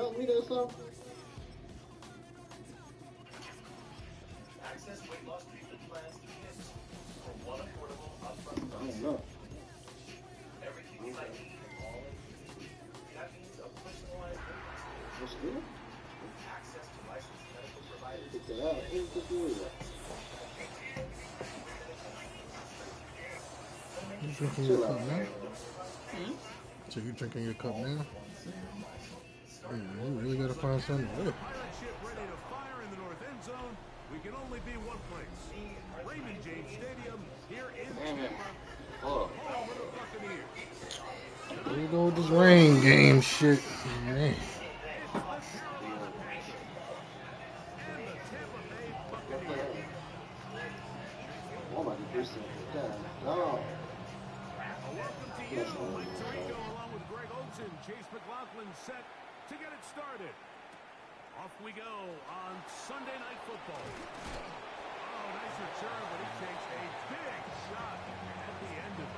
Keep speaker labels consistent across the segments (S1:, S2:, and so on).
S1: help me or something? I don't know. What's good? Pick that out. Who's the good?
S2: You drinking your
S1: Chill
S2: cup
S1: out,
S2: now?
S1: man.
S2: So you drinking your cup now? You really gotta find something to do.
S3: Pirate ship ready to fire in the north end zone. We can only be one place. Raymond James Stadium here in Tampa.
S1: Oh.
S3: Home of the Buccaneers.
S2: Here we go with this rain game shit. Man.
S3: And the Tampa Bay
S1: What the
S3: Buccaneers.
S1: hell? I'm about to do something. God, dog.
S3: Welcome to you,
S1: That's not
S3: Mike
S1: good,
S3: Tirico,
S1: dog.
S3: along with Greg Olson. Chase McLaughlin set to get it started. Off we go on Sunday Night Football. Oh, nice return, but he takes a big shot at the end of it.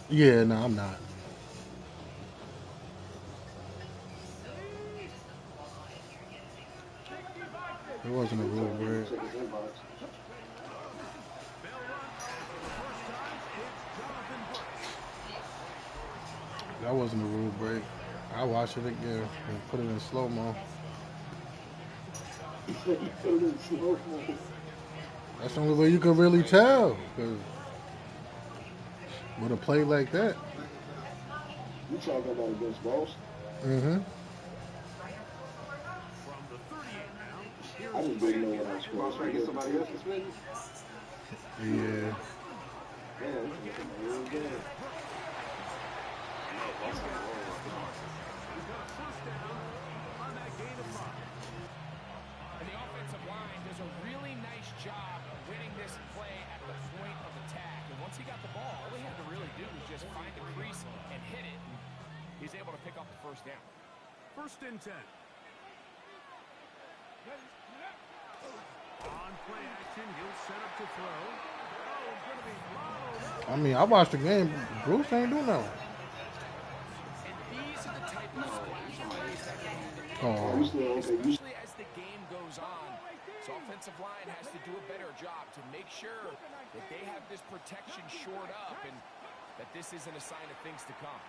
S2: Yeah, no, I'm not. It wasn't a
S1: He
S2: rule
S1: told me to
S2: break.
S1: check his inbox.
S3: They'll run for the first time. It's Jonathan Brooks.
S2: That wasn't a rule break. I watched it again and put it in slow mo.
S1: He said he put it in slow mo.
S2: That's the only way you can really tell. Cause with a play like that,
S1: You talking about against Boston?
S2: mm-hmm.
S3: From the 38 now,
S1: I
S3: here's
S1: just didn't know what I was supposed to get somebody else suspended.
S2: Yeah.
S1: Man, this is a real game.
S3: He's got a first down on that gain of 5.
S4: And the offensive line does a really nice job of winning this play at the point of attack. And once he got the ball, all he had to really do was just find the crease and hit it. He's able to pick up the first down.
S3: First and 10. On play action, he'll set up to throw. Oh, it's going to be followed up.
S2: I mean, I watched the game. Bruce ain't do nothing.
S4: And these are the type of splash plays that can do the
S1: Oh, you
S2: Oh,
S1: still okay? You
S4: especially as the game goes on. So offensive line has to do a better job to make sure that they have this protection shored up and that this isn't a sign of things to come.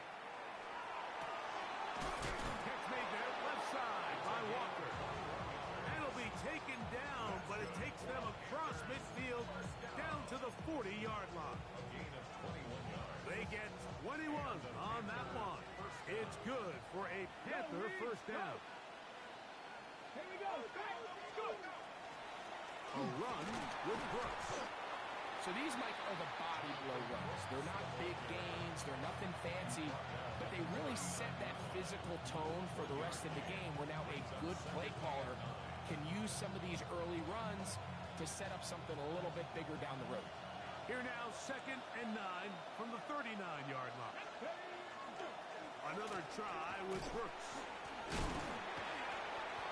S3: Catch made there, left side by Walker. And it'll be taken down, but it takes them across midfield down to the 40-yard line. They get 21 on that one. It's good for a Panther first down. Here we go. Let's go. A run with Brooks.
S4: So these, Mike, are the body blow runs. They're not big gains. They're nothing fancy. But they really set that physical tone for the rest of the game where now a good play caller can use some of these early runs to set up something a little bit bigger down the road.
S3: Here now, 2nd and 9 from the 39-yard line. Another try with Brooks.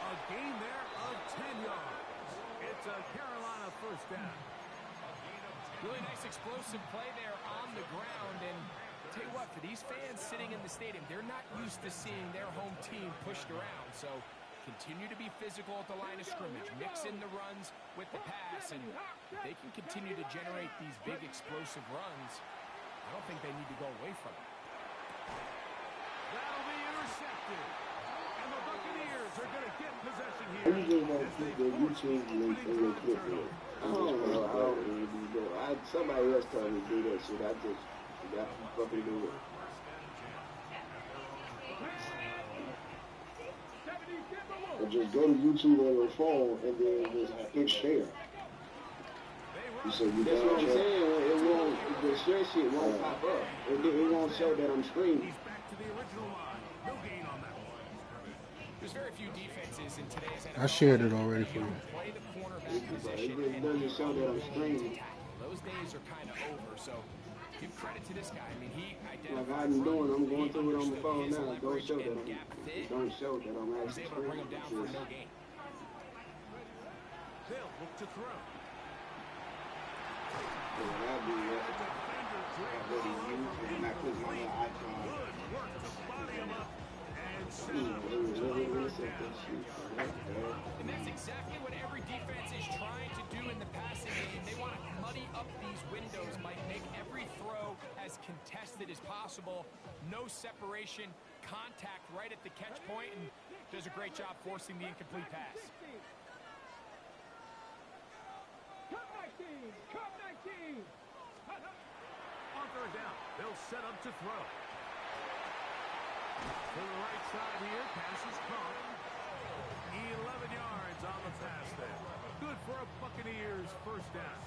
S3: A gain there of 10 yards. It's a Carolina first down.
S4: Really nice explosive play there on the ground. And I'll tell you what, for these fans sitting in the stadium, they're not used to seeing their home team pushed around. So continue to be physical at the line of scrimmage. Mix in the runs with the pass. And if they can continue to generate these big explosive runs, I don't think they need to go away from it.
S3: That'll be intercepted. And the Buccaneers are going to get possession
S1: just
S3: here.
S1: want to keep the YouTube link in your clip there. I don't know. I don't really do that. Somebody else told me to do that shit. I just got to fucking do it. Or just go to YouTube on your phone and then just hit share. You say you
S5: That's what I'm
S1: down
S5: saying. It won't, the share shit won't pop up. It won't show that I'm streaming.
S3: He's back to the original line. No gain on that one.
S4: There's very few defenses in today's NFL.
S2: I shared it already for you.
S4: Play the cornerback
S5: It
S4: position
S5: just
S4: and
S5: doesn't show that I'm streaming.
S4: those days are kind of over. So give credit to this guy. I mean, he
S5: Like
S4: identified
S5: I'm doing, I'm going
S4: he
S5: through it on the
S4: understood
S5: phone
S4: his
S5: now. It don't
S4: leverage
S5: show that
S4: and
S5: I'm,
S4: gap fit.
S5: it don't show that I'm
S4: He was
S5: actually
S4: able to bring him
S5: streaming.
S4: down for no gain.
S3: They'll look to throw. Good work to body him up and send him to third down.
S4: And that's exactly what every defense is trying to do in the passing game. They want to muddy up these windows, Mike, make every throw as contested as possible. No separation, contact right at the catch point, and does a great job forcing the incomplete pass.
S3: On third down, they'll set up to throw. To the right side here, pass is caught. 11 yards on the pass there. Good for a Buccaneers first down.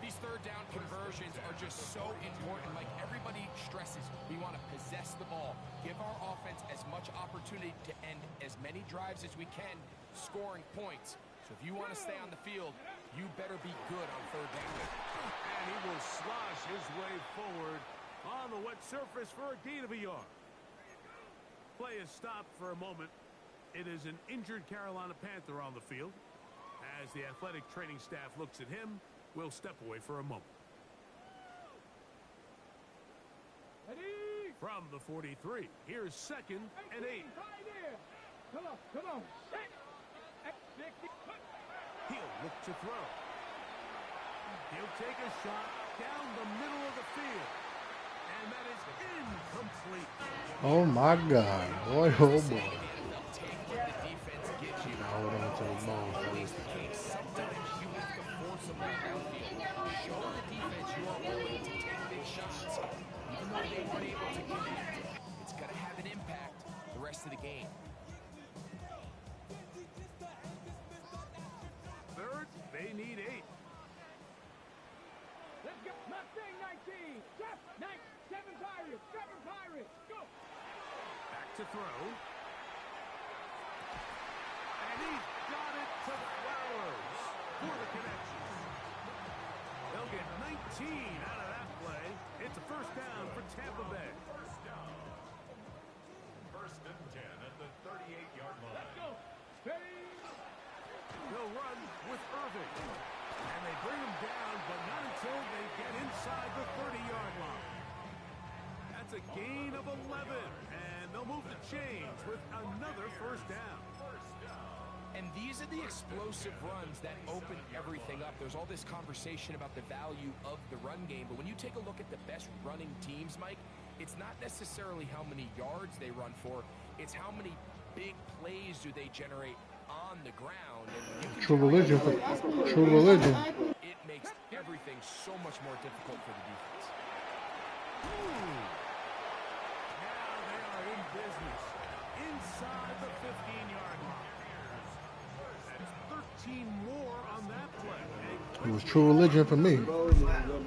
S4: These third down conversions are just so important. Like everybody stresses, we want to possess the ball, give our offense as much opportunity to end as many drives as we can, scoring points. So if you want to stay on the field, you better be good on third down.
S3: And he will slosh his way forward on the wet surface for a gain of a yard. Play is stopped for a moment. It is an injured Carolina Panther on the field. As the athletic training staff looks at him, we'll step away for a moment. From the 43, here's 2nd and 8.
S6: Come on.
S3: He'll look to throw. He'll take a shot down the middle of the field. And that is incomplete.
S2: Oh my God. Boy, oh boy.
S4: Take what the defense gives you.
S2: Hold on to the ball, fellas.
S4: Sometimes you have to force them downfield. Show the defense you are willing to take big shots. Even though they weren't able to connect, it's going to have an impact the rest of the game.
S3: Third, they need 8.
S6: Let's go. Mustang 19. 7 Pirates. Go.
S3: Back to throw. And he's got it to Flowers for the connection. They'll get 19 out of that play. It's a first down for Tampa Bay.
S7: First and 10 at the 38-yard line.
S6: Let's go. Steady.
S3: They'll run with Irving. And they bring him down, but not until they get inside the 30-yard line. That's a gain of 11. And they'll move the chains with another first down.
S4: And these are the explosive runs that open everything up. There's all this conversation about the value of the run game, but when you take a look at the best running teams, Mike, it's not necessarily how many yards they run for, it's how many big plays do they generate on the ground. And
S2: True religion. True religion.
S4: it makes everything so much more difficult for the defense.
S3: Now they are in business inside the 15-yard line. That's 13 more on that play.
S2: It was true religion for me.
S4: For that play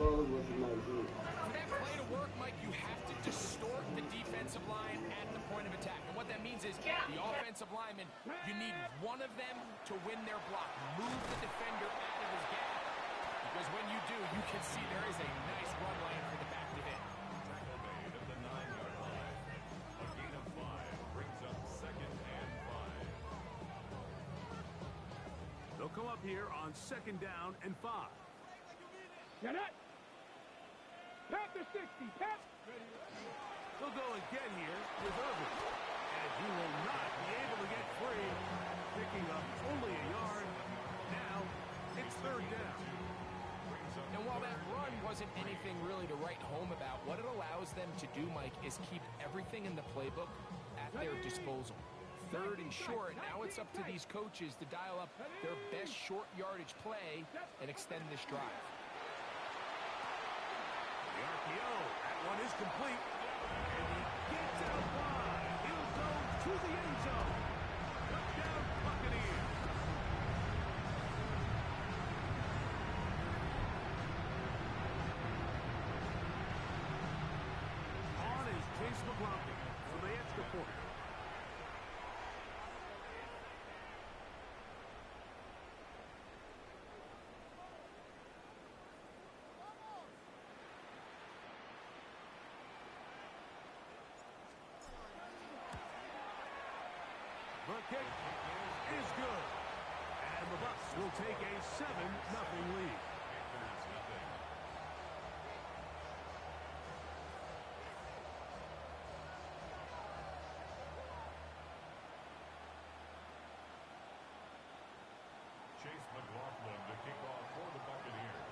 S4: to work, Mike, you have to distort the defensive line at the point of attack. And what that means is the offensive lineman, you need one of them to win their block. Move the defender out of his gap. Because when you do, you can see there is a nice run lane for the back to hit.
S7: Tackle made at the 9-yard line. A gain of 5 brings up 2nd and 5.
S3: They'll come up here on 2nd down and 5.
S6: Get it. Panther 60.
S3: They'll go again here with Irving. And he will not be able to get free. Picking up only a yard. Now it's 3rd down.
S4: And while that run wasn't anything really to write home about, what it allows them to do, Mike, is keep everything in the playbook at their disposal. 3rd and short, now it's up to these coaches to dial up their best short yardage play and extend this drive.
S3: The RPO, that one is complete. And he gets out wide. He'll go to the end zone. Touchdown, Buccaneers. On is Chase McLaughlin for the extra point. The kick is good. And the Bucs will take a 7-0 lead.
S7: Chase McLaughlin to kick off for the Buccaneers.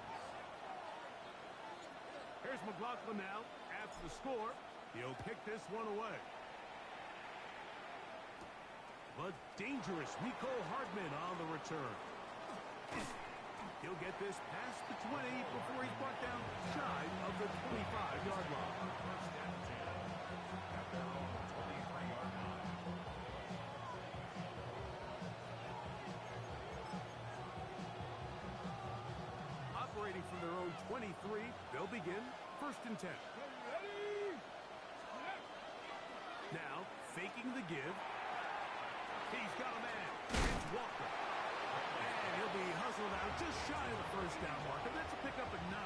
S3: Here's McLaughlin now. After the score, he'll kick this one away. But dangerous Nico Hardman on the return. He'll get this past the 20 before he's brought down shy of the 25-yard line.
S7: First and 10 at their own 23-yard line.
S3: Operating from their own 23, they'll begin first and 10. Now, faking the give. He's got a man. It's Walker. And he'll be hustled out just shy of the first down marker. That's a pickup at 9.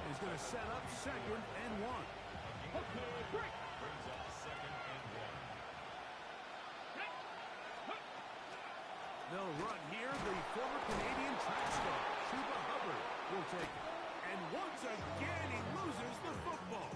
S3: He's going to set up 2nd and 1.
S6: Okay, break.
S7: Brings up 2nd and 1.
S3: They'll run here. The former Canadian track star, Chuba Hubbard, will take it. And once again, he loses the football.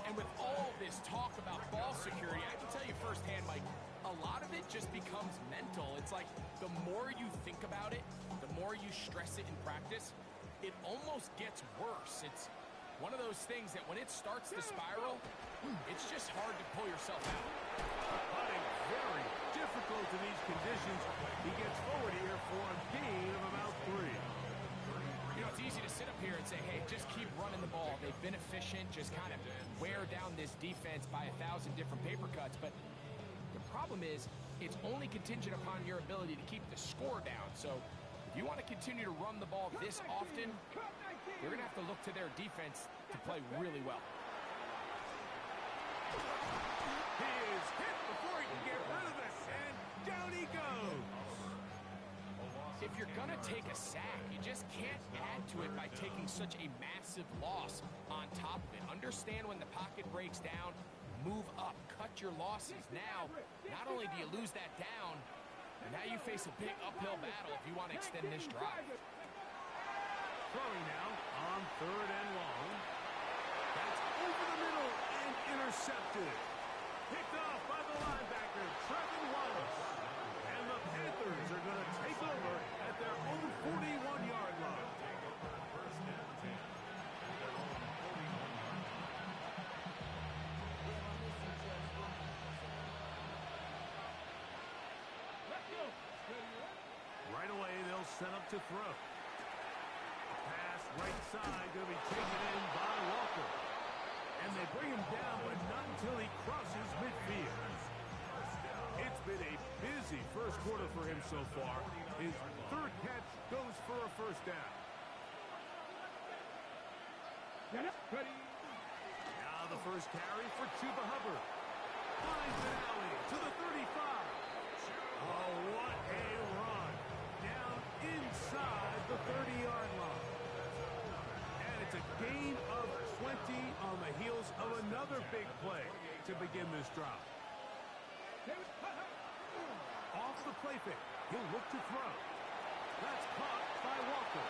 S4: And with all this talk about ball security, I can tell you firsthand, Mike, a lot of it just becomes mental. It's like the more you think about it, the more you stress it in practice, it almost gets worse. It's one of those things that when it starts to spiral, it's just hard to pull yourself out.
S3: Putting very difficult in these conditions. He gets forward here for a gain of about 3.
S4: You know, it's easy to sit up here and say, hey, just keep running the ball. They've been efficient, just kind of wear down this defense by 1,000 different paper cuts. But the problem is, it's only contingent upon your ability to keep the score down. So if you want to continue to run the ball this often, you're going to have to look to their defense to play really well.
S3: He is hit before he can get rid of it, and down he goes.
S4: If you're going to take a sack, you just can't add to it by taking such a massive loss on top of it. Understand when the pocket breaks down, move up, cut your losses. Now, not only do you lose that down, but now you face a big uphill battle if you want to extend this drive.
S3: Throwing now on 3rd and long. That's over the middle and intercepted. Picked off by the linebacker, Trevin Wallace. And the Panthers are going to take over at their own 41-yard line.
S7: First and 10 at their own 41-yard line.
S6: Let's go.
S3: Right away, they'll set up to throw. Pass right side going to be taken in by Walker. And they bring him down, but not until he crosses midfield. It's been a busy first quarter for him so far. His 3rd catch goes for a first down.
S6: Get up. Ready.
S3: Now the first carry for Chuba Hubbard. Finds an alley to the 35. Oh, what a run. Down inside the 30-yard line. And it's a gain of 20 on the heels of another big play to begin this drive. Off the play fake. He'll look to throw. That's caught by Walker.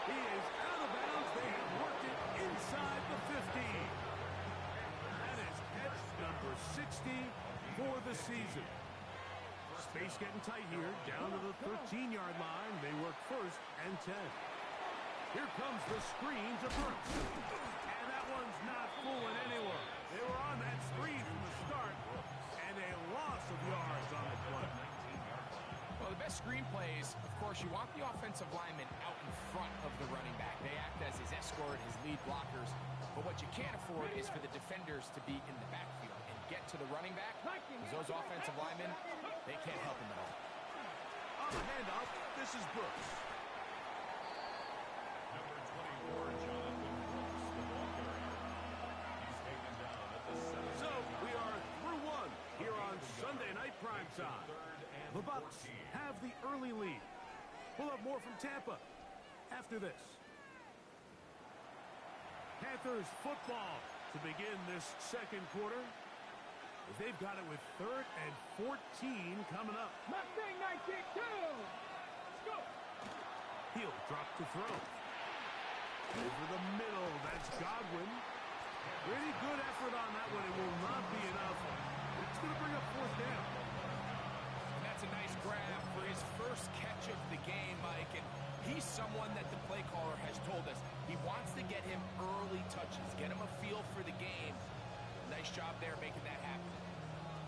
S3: He is out of bounds. They have worked it inside the 15. That is catch number 60 for the season. Space getting tight here. Down to the 13-yard line. They work 1st and 10. Here comes the screen to Brooks. And that one's not fooling anyone. They were on that screen from the start. And a loss of yards on the play.
S4: Well, the best screen plays, of course, you want the offensive lineman out in front of the running back. They act as his escort, his lead blockers. But what you can't afford is for the defenders to be in the backfield and get to the running back. Because those offensive linemen, they can't help him at all.
S3: On the handoff, this is Brooks.
S7: Number 24, Jonathan Brooks, the ball carrier. He's taken down at the 7.
S3: So we are through 1 here on Sunday Night Primetime. The Bucs have the early lead. We'll have more from Tampa after this. Panthers football to begin this second quarter. They've got it with 3rd and 14 coming up.
S6: Mustang 19, 2.
S3: throw. Over the middle, that's Godwin. Pretty good effort on that one. It will not be enough. It's going to bring up fourth down.
S4: And that's a nice grab for his first catch of the game, Mike. And he's someone that the play caller has told us he wants to get him early touches, get him a feel for the game. Nice job there making that happen.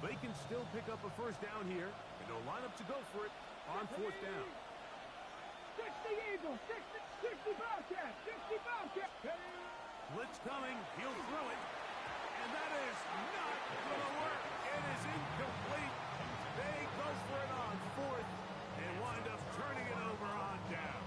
S3: They can still pick up a first down here, and they'll line up to go for it on fourth down.
S6: 60 Eagles, 60 Bobcats, 60 Bobcats.
S3: Blitz coming, he'll throw it, and that is not going to work. It is incomplete. They go for it on fourth and wind up turning it over on down.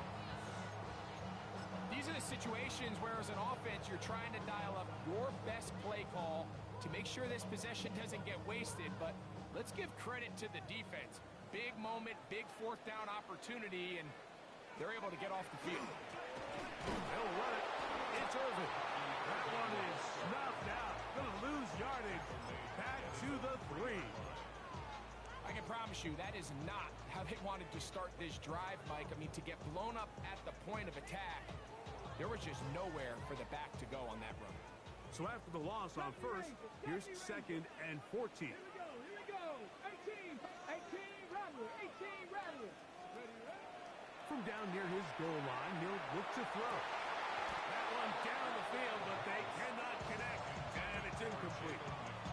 S4: These are the situations where, as an offense, you're trying to dial up your best play call to make sure this possession doesn't get wasted. But let's give credit to the defense. Big moment, big fourth down opportunity, and they're able to get off the field.
S3: They'll run it. It's Irvin. That one is snuffed out. Going to lose yardage. Back to the 3.
S4: I can promise you that is not how they wanted to start this drive, Mike. I mean, to get blown up at the point of attack, there was just nowhere for the back to go on that run.
S3: So after the loss on first, here's 2nd and 14.
S6: Here we go. 18 Rattler, 18 Rattler.
S3: From down near his goal line, he'll look to throw. That one down the field, but they cannot connect, and it's incomplete.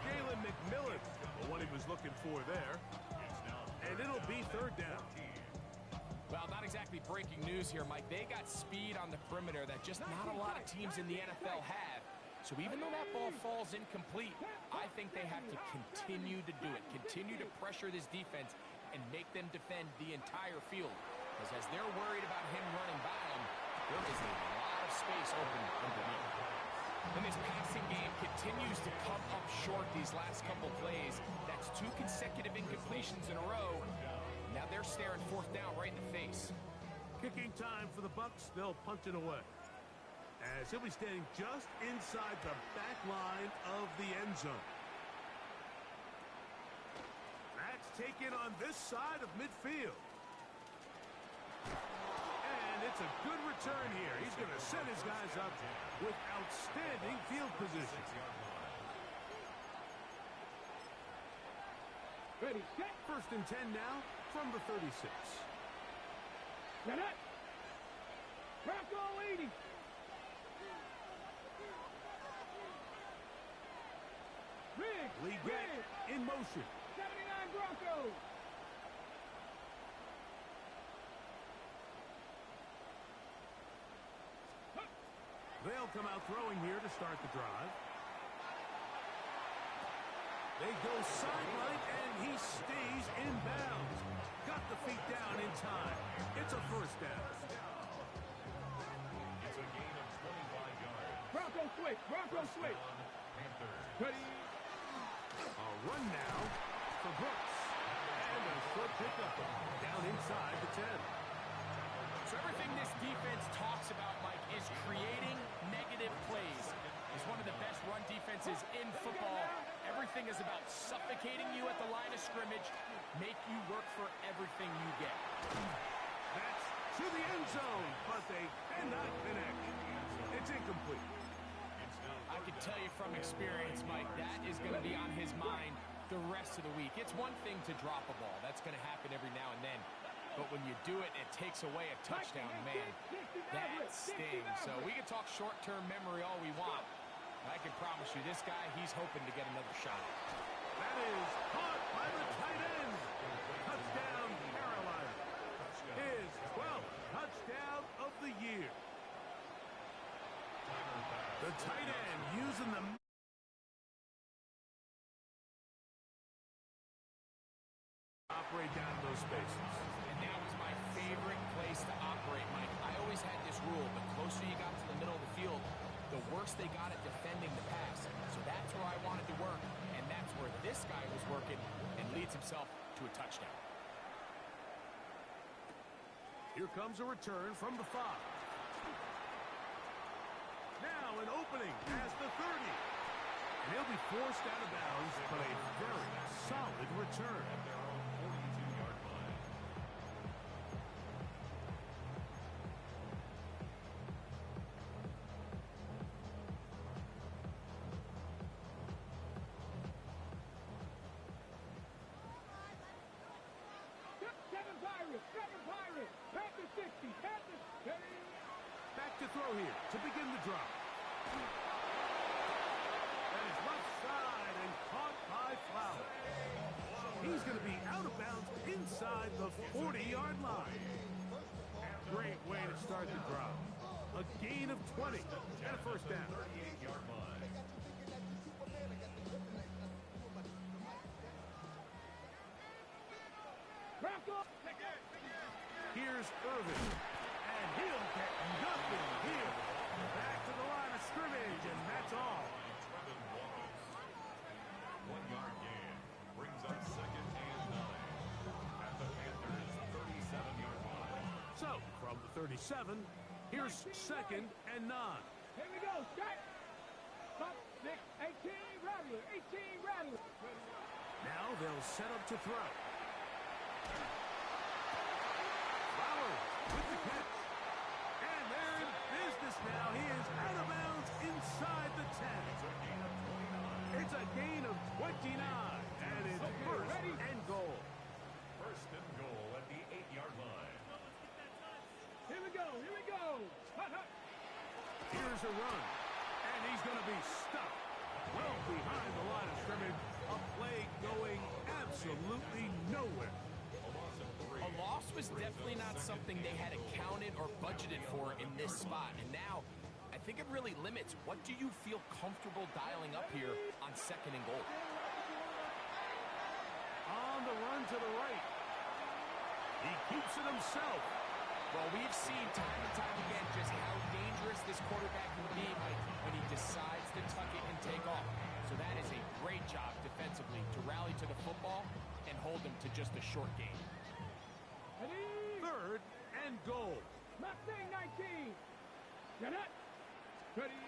S3: Jalen McMillan, the one he was looking for there, and it'll be 3rd down.
S4: Well, not exactly breaking news here, Mike. They got speed on the perimeter that just not a lot of teams in the NFL have. So even though that ball falls incomplete, I think they have to continue to do it, continue to pressure this defense and make them defend the entire field. Because as they're worried about him running by them, there is a lot of space open underneath. And this passing game continues to come up short these last couple plays. That's 2 consecutive incompletions in a row. Now they're staring fourth down right in the face.
S3: Kicking time for the Bucs. They'll punt it away, as he'll be standing just inside the back line of the end zone. That's taken on this side of midfield. And it's a good return here. He's going to set his guys up with outstanding field position.
S6: Ready, set.
S3: 1st and 10 now from the 36.
S6: Now that. Bronco 80.
S3: Lee Grant in motion.
S6: 79 Broncos.
S3: They'll come out throwing here to start the drive. They go sideline, and he stays in bounds. Got the feet down in time. It's a first down.
S7: It's a gain of 25 yards.
S6: Bronco switch. Bronco switch. Ready.
S3: A run now for Brooks. And a short pickup down inside the 10.
S4: So everything this defense talks about, Mike, is creating negative plays. It's one of the best run defenses in football. Everything is about suffocating you at the line of scrimmage, make you work for everything you get.
S3: That's to the end zone, but they cannot connect. It's incomplete.
S4: I can tell you from experience, Mike, that is going to be on his mind the rest of the week. It's one thing to drop a ball. That's going to happen every now and then. But when you do it, it takes away a touchdown, man. That stings. So we can talk short-term memory all we want. I can promise you, this guy, he's hoping to get another shot.
S3: That is caught by the tight end. Touchdown, Carolina. His 12th touchdown of the year. The tight end using the operate down those spaces.
S4: And that was my favorite place to operate, Mike. I always had this rule. The closer you got to the middle of the field, the worse they got at defending the pass. So that's where I wanted to work, and that's where this guy was working and leads himself to a touchdown.
S3: Here comes a return from the 5. Now an opening as the 30. And he'll be forced out of bounds, but a very solid return.
S7: At their own 42-yard line.
S3: throw here to begin the drive. That is left side and caught by Flower. He's going to be out of bounds inside the 40-yard line. Great way to start the drive. A gain of 20 and a first down.
S7: 38-yard line.
S3: Here's Irvin, and he'll get nothing here. Back to the line of scrimmage, and that's all.
S7: 1 yard gain brings up second and 9 at the Panthers' 37-yard line.
S3: So, from the 37, here's second and 9.
S6: Here we go, strike. 5, 6, 18, Rattler, 18, Rattler.
S3: Now they'll set up to throw. Flowers with the catch. And they're in business now. He is out of bounds inside the 10. It's a gain of 29. And it's first and goal.
S7: First and goal at the 8-yard line.
S6: Here we go, here we go. Hut, hut.
S3: Here's a run. And he's going to be stuck well behind the line of scrimmage. A play going absolutely nowhere.
S4: A loss was definitely not something they had accounted or budgeted for in this spot. And now, I think it really limits what do you feel comfortable dialing up here on second and goal.
S3: On the run to the right. He keeps it himself.
S4: Well, we've seen time and time again just how dangerous this quarterback can be, Mike, when he decides to tuck it and take off. So that is a great job defensively to rally to the football and hold him to just a short gain.
S6: Ready?
S3: Third and goal.
S6: Mustang 19. Get it. Ready.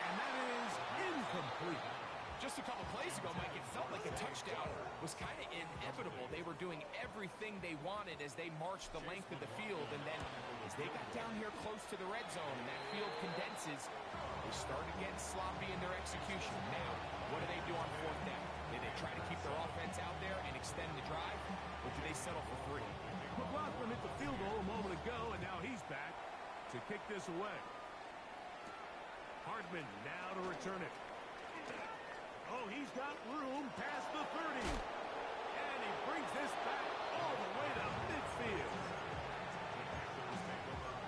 S3: And that is incomplete.
S4: Just a couple plays ago, Mike, it felt like a touchdown was kind of inevitable. They were doing everything they wanted as they marched the length of the field, and then as they got down here close to the red zone and that field condenses, they started getting sloppy in their execution. Now, what do they do on fourth down? Do they try to keep their offense out there and extend the drive, or do they settle for 3?
S3: McLaughlin hit the field goal a moment ago, and now he's back to kick this away. Hardman now to return it. Oh, he's got room past the 30. And he brings this back all the way to midfield.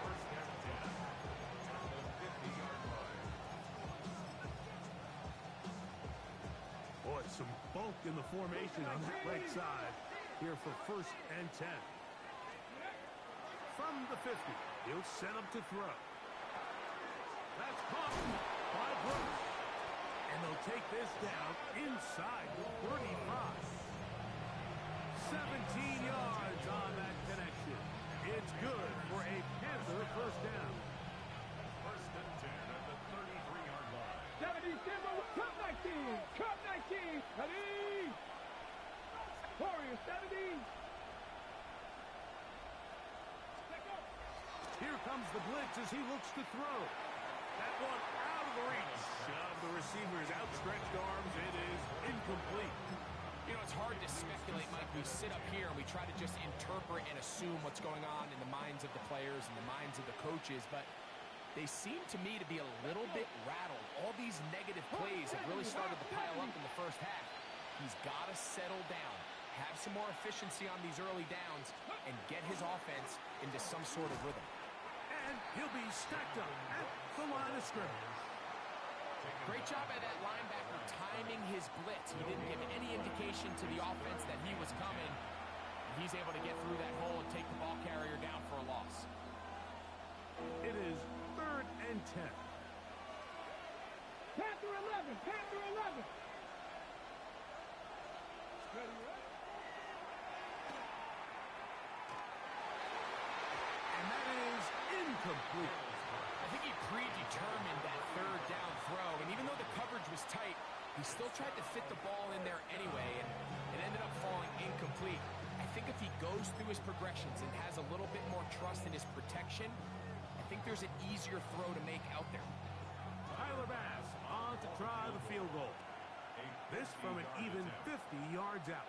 S7: First and 10 at the 50-yard line.
S3: Boy, some bulk in the formation on that right side here for first and 10. From the 50, he'll set up to throw. That's caught by Brooks. And they'll take this down inside the 35. 17 yards on that connection. It's good for a Panther first down.
S7: First and 10 at the 33-yard line.
S6: 70, Timber, cut 19. Cut 19. Ready. Warriors, 70.
S3: Here comes the blitz as he looks to throw. That one out of the reach of the receiver's outstretched arms. It is incomplete.
S4: You know, it's hard to speculate, Mike. We sit up here and we try to just interpret and assume what's going on in the minds of the players and the minds of the coaches, but they seem to me to be a little bit rattled. All these negative plays have really started to pile up in the first half. He's got to settle down, have some more efficiency on these early downs, and get his offense into some sort of rhythm.
S3: And he'll be stacked up at the line of scrimmage.
S4: Great job by that linebacker timing his blitz. He didn't give any indication to the offense that he was coming. He's able to get through that hole and take the ball carrier down for a loss.
S3: It is third and 10.
S6: Panther 11. Panther 11. Ready,
S3: And that is incomplete.
S4: I think he predetermined that third down throw, and even though the coverage was tight, he still tried to fit the ball in there anyway, and it ended up falling incomplete. I think if he goes through his progressions and has a little bit more trust in his protection, I think there's an easier throw to make out there.
S3: Tyler Bass on to try the field goal. This from an even 50 yards out.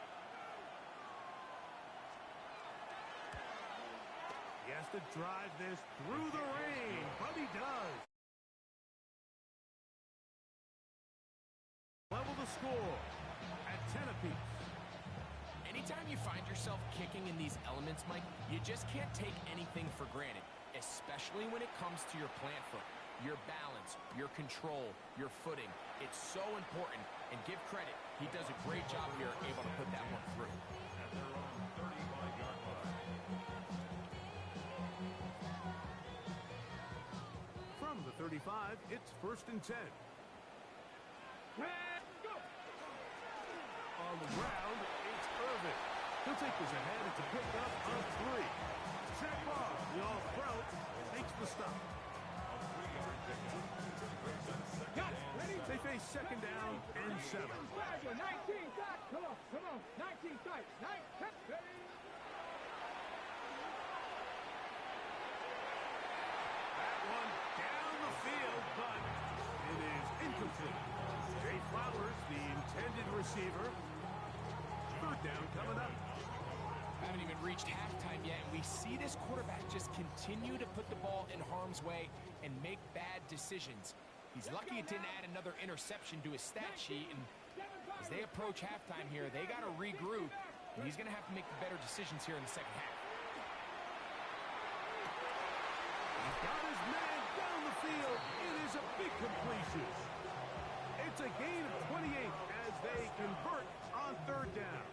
S3: He has to drive this through the rain, but he does. Level the score at 10 apiece.
S4: Anytime you find yourself kicking in these elements, Mike, you just can't take anything for granted, especially when it comes to your plant foot. Your balance, your control, your footing. It's so important, and give credit. He does a great job here, able to put that one through.
S7: At their own 35-yard line.
S3: From the 35, it's 1st and 10.
S6: Go.
S3: On the ground, it's Irvin. He'll take this ahead. It's a pickup of 3. Zach Barr, the all-pro, makes the stop.
S6: Got it. Ready?
S3: They face 2nd down and 7.
S6: 19 shots. Come on. 19 strikes. 9, 10, ready.
S3: That one down the field, but it is incomplete. Jay Flowers, the intended receiver. 3rd down coming up.
S4: Haven't even reached halftime yet, and we see this quarterback just continue to put the ball in harm's way and make bad decisions. He's lucky it didn't add another interception to his stat sheet, and as they approach halftime here, they got to regroup, and he's going to have to make the better decisions here in the second half.
S3: He's got his man down the field. It is a big completion. It's a gain of 28 as they convert on 3rd down.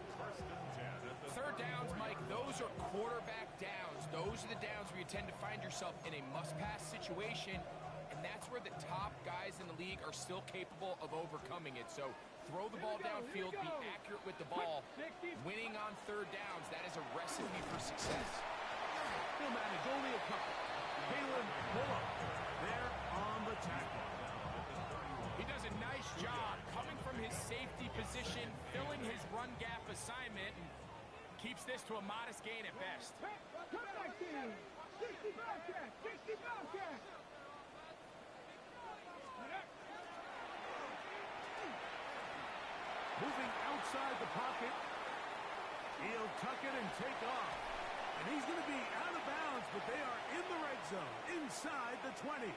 S4: 3rd downs, Mike, those are quarterback downs. Those are the downs where you tend to find yourself in a must-pass situation, and that's where the top guys in the league are still capable of overcoming it. So throw the ball downfield, be accurate with the ball. Winning on 3rd downs, that is a recipe for success.
S3: He'll manage only a couple. Kalen Bullock there on the tackle.
S4: He does a nice job coming from his safety position, filling his run gap assignment, and keeps this to a modest gain at best.
S6: Come 19. 60 Bobcat. 60 Bobcat.
S3: Moving outside the pocket. He'll tuck it and take off. And he's going to be out of bounds, but they are in the red zone, inside the 20.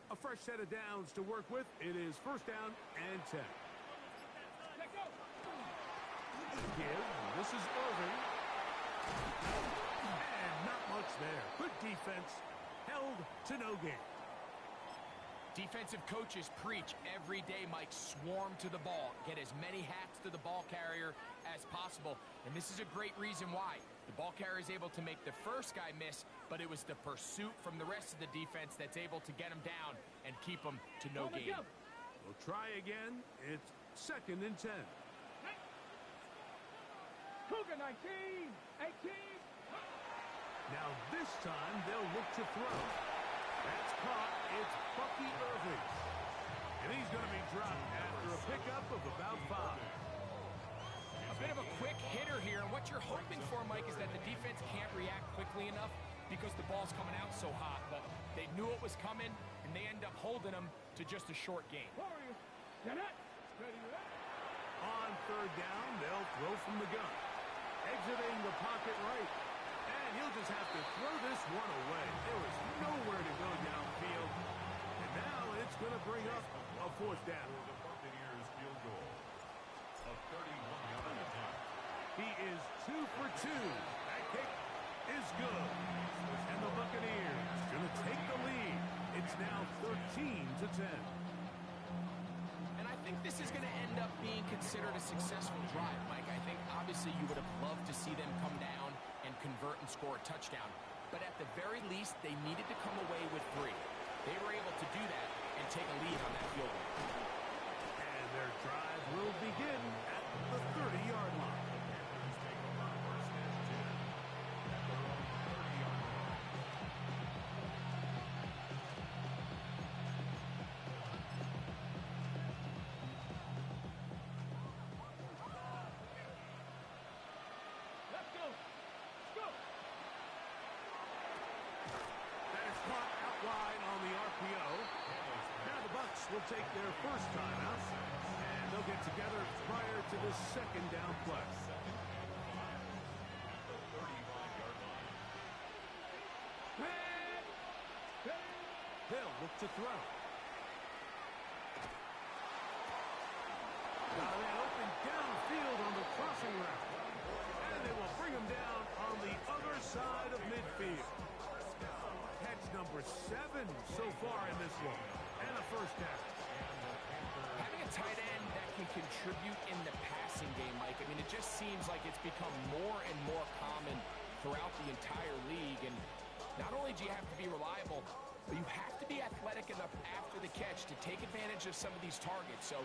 S3: A fresh set of downs to work with. It is 1st down and 10.
S6: Let go.
S3: Give. This is Irvin. And not much there. Good defense. Held to no gain.
S4: Defensive coaches preach every day, Mike, swarm to the ball. Get as many hats to the ball carrier as possible. And this is a great reason why. The ball carrier is able to make the first guy miss, but it was the pursuit from the rest of the defense that's able to get him down and keep him to no gain.
S3: We'll try again. It's 2nd and 10.
S6: Cougar 19. 18.
S3: Now this time they'll look to throw. That's caught. It's Bucky Irving. And he's going to be dropped after a pickup of about 5.
S4: A bit of a quick hitter here, and what you're hoping for, Mike, is that the defense can't react quickly enough because the ball's coming out so hot. But they knew it was coming, and they end up holding them to just a short gain.
S6: Warriors. Get it. Ready up.
S3: On 3rd down, they'll throw from the gun. Exiting the pocket right. And he'll just have to throw this one away. There was nowhere to go downfield. And now it's going to bring up a 4th down.
S7: For the Buccaneers field goal of 31-yard attempt.
S3: He is 2 for 2. That kick is good. And the Buccaneers going to take the lead. It's now 13 to 10.
S4: And I think this is going to end up being considered a successful drive, Mike. I think obviously you would have loved to see them come down and convert and score a touchdown. But at the very least, they needed to come away with 3. They were able to do that and take a lead on that field goal.
S3: And their drive will begin at the 30-yard line. will take their first timeout, and they'll get together prior to the second down play. Hill look to throw. Got a man open downfield on the crossing route. And they will bring him down on the other side of midfield. Catch number 7 so far in this one. And a first down.
S4: Having a tight end that can contribute in the passing game, Mike, I mean, it just seems like it's become more and more common throughout the entire league. And not only do you have to be reliable, but you have to be athletic enough after the catch to take advantage of some of these targets. So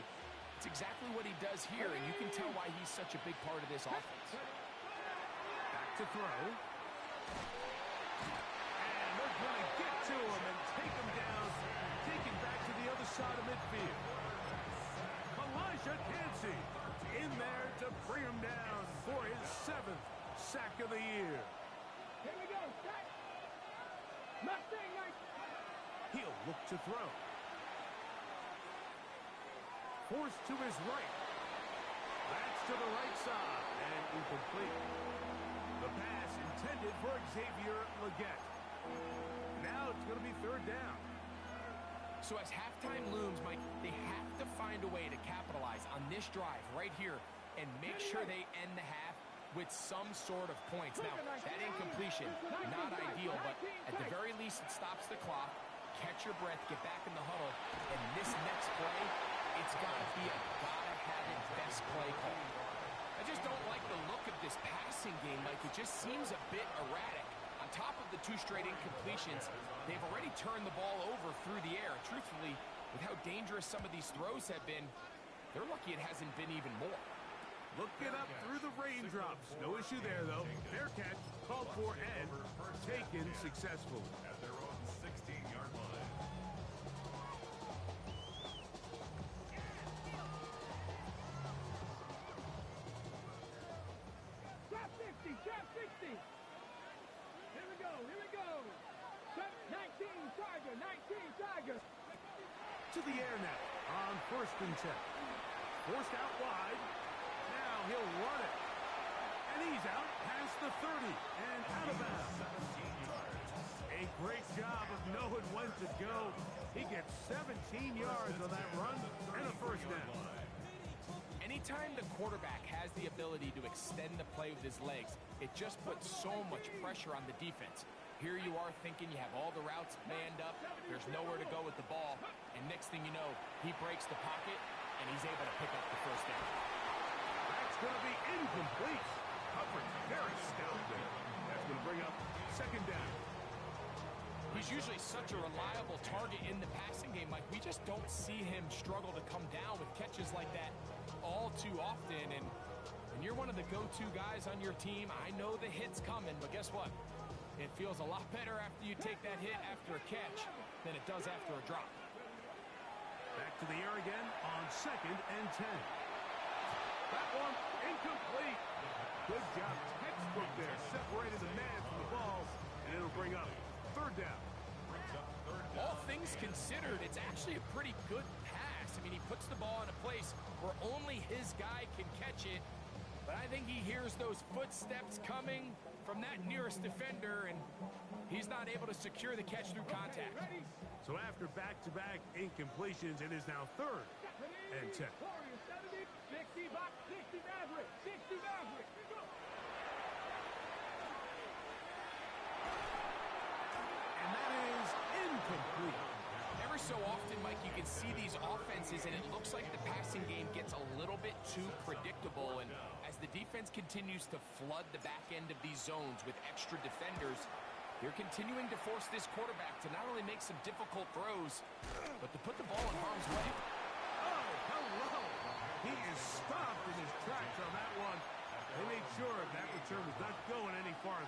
S4: it's exactly what he does here, and you can tell why he's such a big part of this offense.
S3: Back to throw. And they're going to get to him and take him down, taken back to the other side of midfield. Elijah Cansey in there to bring him down for his 7th sack of the year.
S6: Here we go, sack. Mustang right.
S3: He'll look to throw. Forced to his right. That's to the right side and incomplete. The pass intended for Xavier Legette. Now it's going to be third down.
S4: So as halftime looms, Mike, they have to find a way to capitalize on this drive right here and make sure they end the half with some sort of points. Now, that incompletion, not ideal, but at the very least, it stops the clock. Catch your breath, get back in the huddle, and this next play, it's got to be a gotta-have-it best play call. I just don't like the look of this passing game. Like, it just seems a bit erratic. On top of the 2 straight incompletions, they've already turned the ball over through the air. Truthfully, with how dangerous some of these throws have been, they're lucky it hasn't been even more.
S3: Looking up through the raindrops. No issue there, though. Fair catch, called for, and taken successfully.
S7: At their own 16-yard line.
S6: Drop 60, drop 60. Here we go, here we go. Drop 19, Tiger, 19, Tiger.
S3: To the air now on 1st and 10. Forced out wide. Now he'll run it. And he's out past the 30 and out of bounds. A great job of knowing when to go. He gets 17 yards on that run and a first down.
S4: Anytime the quarterback has the ability to extend the play with his legs, it just puts so much pressure on the defense. Here you are thinking you have all the routes manned up, there's nowhere to go with the ball, and next thing you know, he breaks the pocket, and he's able to pick up the first down.
S3: That's going to be incomplete. Coverage very stout there. That's going to bring up second down.
S4: He's usually such a reliable target in the passing game. Like, we just don't see him struggle to come down with catches like that all too often. And you're one of the go-to guys on your team. I know the hit's coming, but guess what? It feels a lot better after you take that hit after a catch than it does after a drop.
S3: Back to the air again on 2nd and 10. That one incomplete. Good job, textbook there. Separated the man from the ball, and it'll bring up third down.
S4: All things considered, it's actually a pretty good pass. I mean, he puts the ball in a place where only his guy can catch it. But I think he hears those footsteps coming from that nearest defender, and he's not able to secure the catch through contact.
S3: So after back-to-back incompletions, it is now 3rd and 10.
S6: 60 box, 60 Maverick, 60 Maverick.
S3: And that is incomplete.
S4: Ever so often, Mike, you can see these offenses, and it looks like the passing game gets a little bit too predictable. And as the defense continues to flood the back end of these zones with extra defenders, they're continuing to force this quarterback to not only make some difficult throws, but to put the ball in harm's way.
S3: Oh, hello. He is stopped in his tracks on that one. They made sure that return was not going any farther.